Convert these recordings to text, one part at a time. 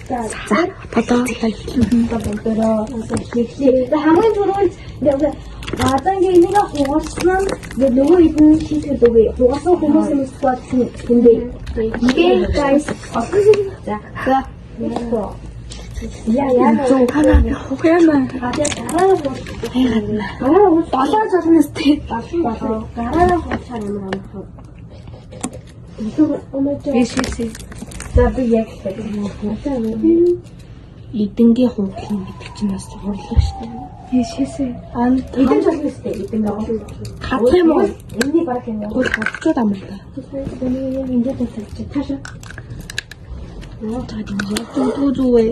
За бодоо. хамгийн түрүүнд гадаангийн энийг хугарсан нөгөө хэдэн хийхэд үгүй. Хугарсан хүмүүсээс бодсон юм бэ. Okay guys. За. Яа. Хуяна. Болоо жолноос тий. Гараараа хуцаар юм аа. Биш. За би яг хэлээ. Эдэнгийн хуудлын гэдэг чинь бас хурлаа шүү дээ. Бишээсээ. Эдэн жолностэй эдэн гоо. Хатах юм уу? Энийг баг юм. Хөл хатчиход ам л да. Энд дээр таашаа. Зүвээ.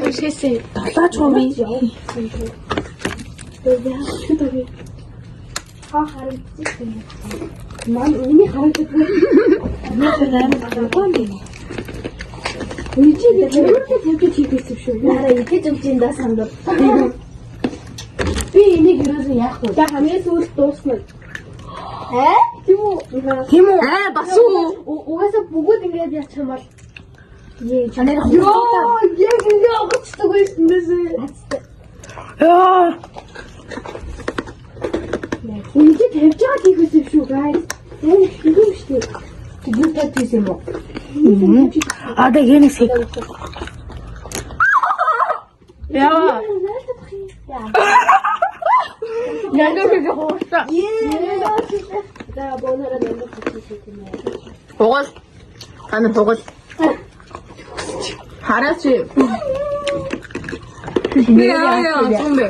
Бишээсээ. Далаач юм би. харагдчих юм. Мам миний харагддаг. Үгүй чи тэр хийх шүү. Яараа идэж өгч энэ сандаа. Би энийг юусэн яах вэ? За хамгийн сүүлд дуусна. Тийм үү? Бас уу. Угаасаа бүгд ингэж яачих юм бол Чанаар ёо, яг ингэ огцдог байсан дэсээ. Яа. Энд тавьж байгаа хийх байсан шүү, guys. Тийм шүү дээ. Тэгвэл тавьж юм уу? А да гэнэс хийг. Яа. Яагаад би хоолтой. За бонороо нэмэх хэрэгтэй юм. Хугал. Ана хугал. Хараач. Яа, зомби.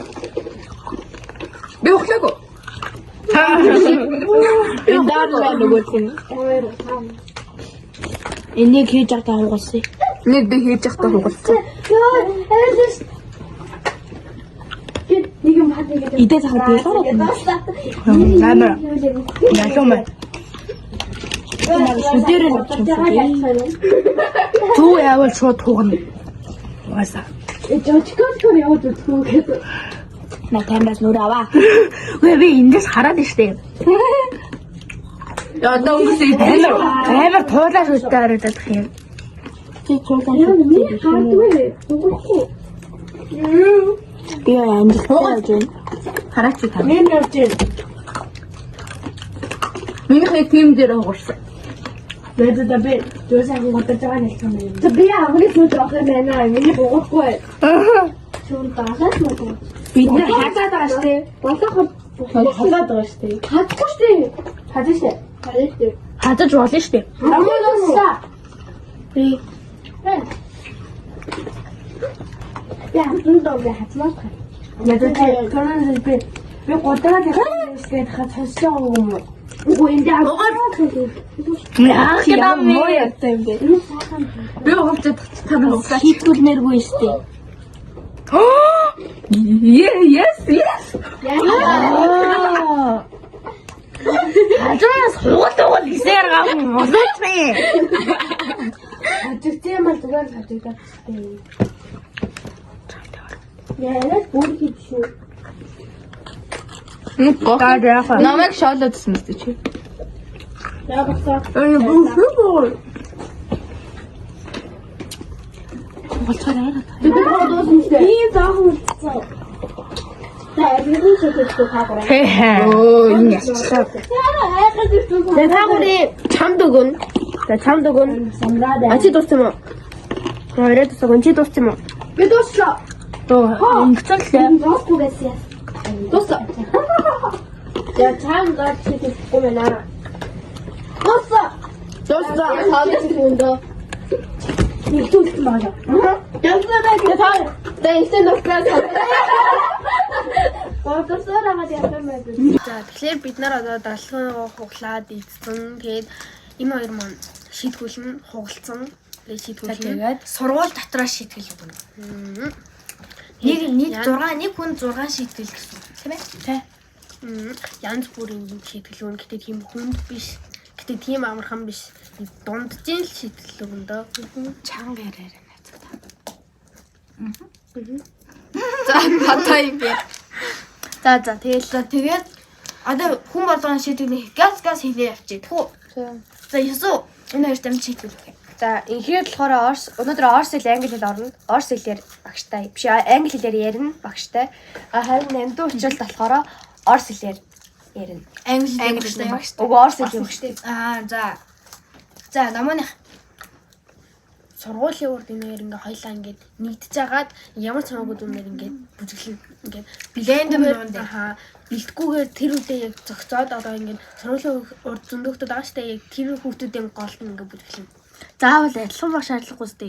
Би хоолтой. Эндаа нөгөө тийм. Энийг хийж байгаа хугалсан. Энийг би хийж байгаа хугалсан. Яа, эрэс. Нэг юм хат нэг. Идэ цахад байлаа. Амар. Ялуумай. Сүдээр нь түү явал шууд тугна. Угаасаа. Жочкотор яваад үзэх гэдэг. На камерас нүр аваа. Үгүй би эндээс хараад штэ. Яа одоо үгүй амар туулаа шүлтэй харагдах юм. Чи туулаа шүлтэй. Би амжилттай явж байна. Хараач та. Мен явж байна. Миний тим дээр хугарсан. Мэдээ би дөөсөө готож байгаа юм байна. За би аврал сууд авах юм байна. Миний богохгүй. Чүн даалаад мөн. Бид нэ хазаад байгаа штэ. Болох Хазаад байгаа штэ. хадахгүй штэ. Хадаж штэ. Хадаж штэ. Хазаж болно штэ. Амуулаа. Би яа, энэ доо хацмаа. ядаж тонон би годаад яхад хацсан юм. Үгүй энэ аваад Яах юм муу яцсан юм бэ? Би хөвчөд танаас хийтгүүлнэргүй штэ. Yes. Хажаас хугал ихсээр гав мосч бэ. хажигдсан юм бол зүгээр хажигдаад штэ. Яа, бүр хийж шүү. Намайг шоолоодсэн мэт чи. Яа бацаа. Бүүфүү. Болцоо Би дуусан штэ. Би заах үлдсэн. За би хийчихсэн таагаар. Оо энэ яцлаа. Яа, хайхад ирсэн. За таагуурын чамд өгөн. За чамд өгөн. Самраад. А чи дууссан уу? Орой дууссан. Чи дууссан уу? Би дууслаа. Ингэцэлээ. Дуусгүй байсан. Дуусаа. Я чам гад хийхгүй байна. Дуусаа. Хаалт хүндөө. Нэг тулсан байна. Ясаа дэйсэн дуусаа. Дуусаараа яасан бэ? За тэгэхээр бид нар одоо далхуугаа хуглаад ийдсэн. Тэгээд энэ хоёр маань шийдгүүлэн хугалцсан. Тэгээд шийдгүүлэн сургууль дотроо шийтгэл өгнө. Нэг 6 хүн 6 шийтгэл гэсэн. Тийм ээ? Тий. Янз бүрийн шийтгэл өгнө. Гэтэ тийм хүнд биш. Гэтэ тийм амархан биш. Дунджийн л шийтгэл өгнө дөө. Чанга яриараа найзгаа. За одоо юм бэ. За тэгээд одоо хүн болгоны шийдвэрийг газ хийлээ явчих. Тэгвэл за ёсоо Энэ хоёр дамж шийдвэрлэх. За инхээр болохоор өнөөдөр орс хэл англи хэл орно. Орс хэлээр багштай. Биш англи хэлээр ярина багштай. Харин 8 дугаар учралд болохоор орс хэлээр ярина. Англи хэлээр багштай. Уг орс хэлээр багштай. За. За намууных сургуулийн урд энээр ингээ хоёлаа ингээ нэгдэж агаад ямар цамаагүй дүнээр ингээ бүжиглэн ингээ блендер бэлтгүүгээр тэр үедээ яг зөгцөөд одоо ингээ сургуулийн урд зөндөгтөд байгаа штэ яг тэр хүүхдүүдийн гол нь ингээ бүжиглэн. Заавал адилхан байх шаардлагагүй сте.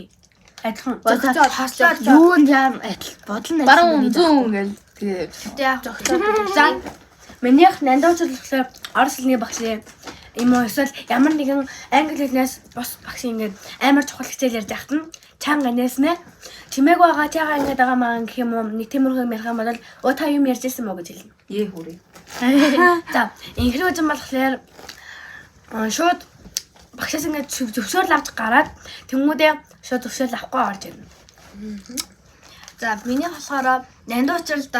Адилхан. Зөгцөөд юу юм адил бодол нь Баруун зүүн гэл тэгээ яг зөгцөөд. За минийх 8 дугаар болохоор орс хэлний багш юм уу эсвэл ямар нэгэн англи хэлнээс бос багш ингээд амар чухал хичээл ярьж байхад нь чанга нээснэ чимээг байгаа чагаа ингээд байгаа маань гэх юм уу нэг тиймэрхүү ярих юм бол оо та юм ярьж ирсэн мó гэж хэлнэ. ээ хүрээ. За инхрүү юм болохоор шууд багшаас ингээд зөвшөөрөл авч гараад тэмүүдээ шууд зөвшөөрөл авахгүй орж ирнэ. За миний болохоор 8 дугаар учралд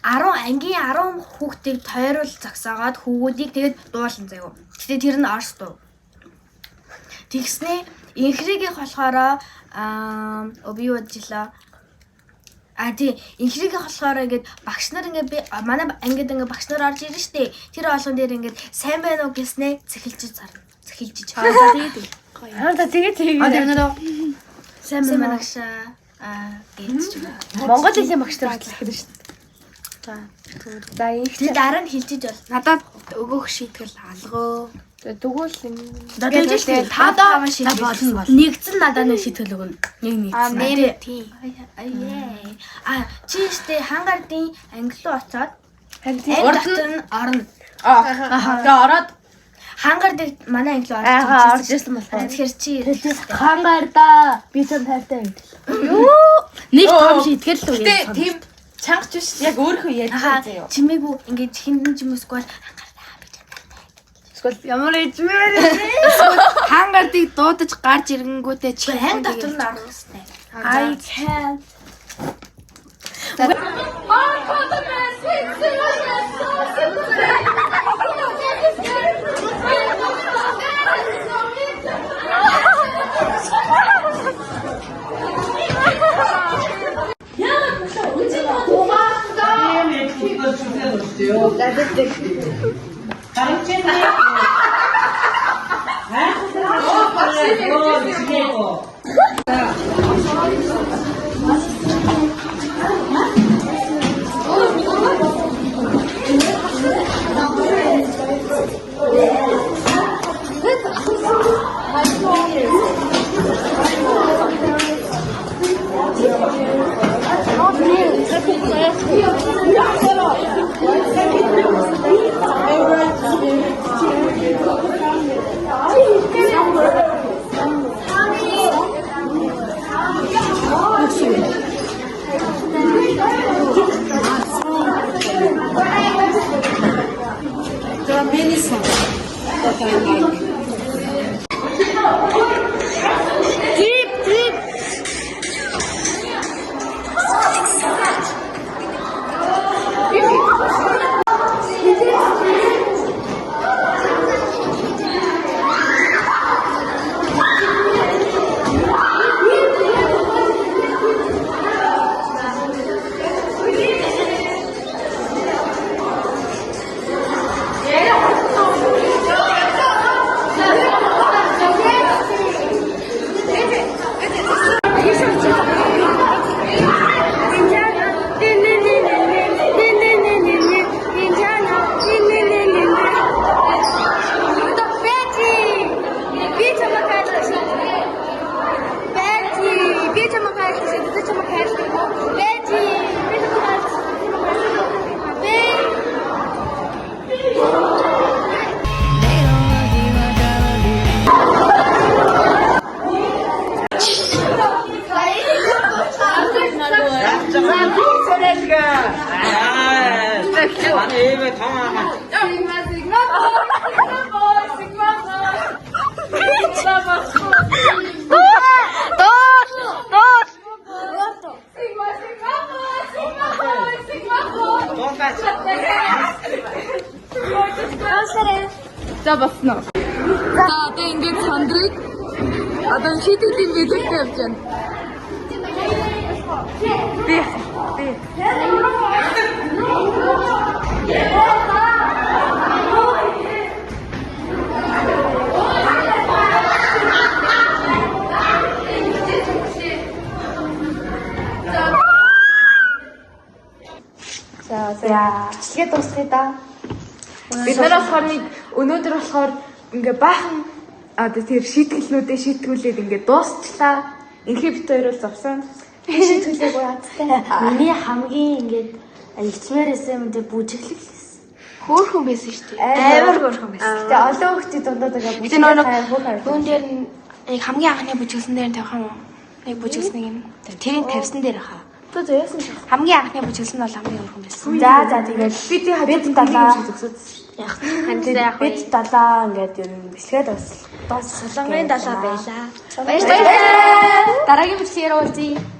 10 ангийн 10 хүүхдийг тойрол загсаагаад хүүгүүдийг тэгээд дуулсан заяа. Гэтэ тэр нь орс дуу. Тэгснээ инхрийгийнх болохоор би бодчихлаа. Тий инхрийгийнх болохоор ингээд багш нар ингээд би манай ангид ингээд багш нар орж ирнэ штэ. Тэр болгон дээр ингээд сайн байна уу гэснээ цэхэлжиж зарна. Цэхэлжиж. Тэгээд өнөөдөр сайн байна багш гэж. Монгол хэлний багштай батлах гэдэг шүү дээ. За тэр дараа нь хилжиж бол Надад өгөх шийтгэл алгоо. тэгвэл дадаж шийтгэл та болно. нэгдсэн надад нэг шийтгэл өгнө. Нэг тийм. Чи штэ хангардын англи руу очоод урд нь орно. Тэгээ ороод Хангардыг манай англи орж ирсэн болохоор. Тэгэхээр чи хангардаа би ч тайвтай юм. Юу? Нэг том шийтгэл л үгүй. тийм чангч биш яг өөрийнхөө ярьж байгаа юм. чимээгүй ингээд хиндэн ч юм уусгүй хангардаа би тайвтай. Эсвэл ямар ижмээр Хангардыг дуудаж гарч ирэнгүүтээ чи Ханг дотор нь орно сте. I can't. За босноо. За одоо сандрыг одоо шийтгэлийн биелэгт явж байна. Би. За бичлэгээ дуусгая да. Бид нар болохоор өнөөдөр болохоор ингээ баахан одоо тэр шийтгэлнүүдээ шийтгүүлээд ингээ дуусчлаа. Инхи бит хоёр бол зовсон. Шийтгэлээгүй яцтай. Миний хамгийн ингээд ичмээрээсээ мэдээ бүжиглэлсэн. Хөөхөн байсан шүү дээ. Амар хөөрхөн байсан. Тэгээ олон хүүхдүүд дундаад байгаа Гэтэ нөгөө юун дээр нэг хамгийн анхны бүжиглсэн дээр тавих юм уу? Нэг бүжиглсэн юм. Тэрийг тавьсан дээр хаа. тоо зөөсөн шүү. Хамгийн анхны бүжиглсэн бол хамгийн өргөн байсан. За тэгээд бид хажууд Зөвсөд яг бид далаа ингээд ер нь бичлэгээ дуусгал. Солонгын далаа байлаа. Баярлалаа. Дараагийн бүжиглэгээр уулзъя.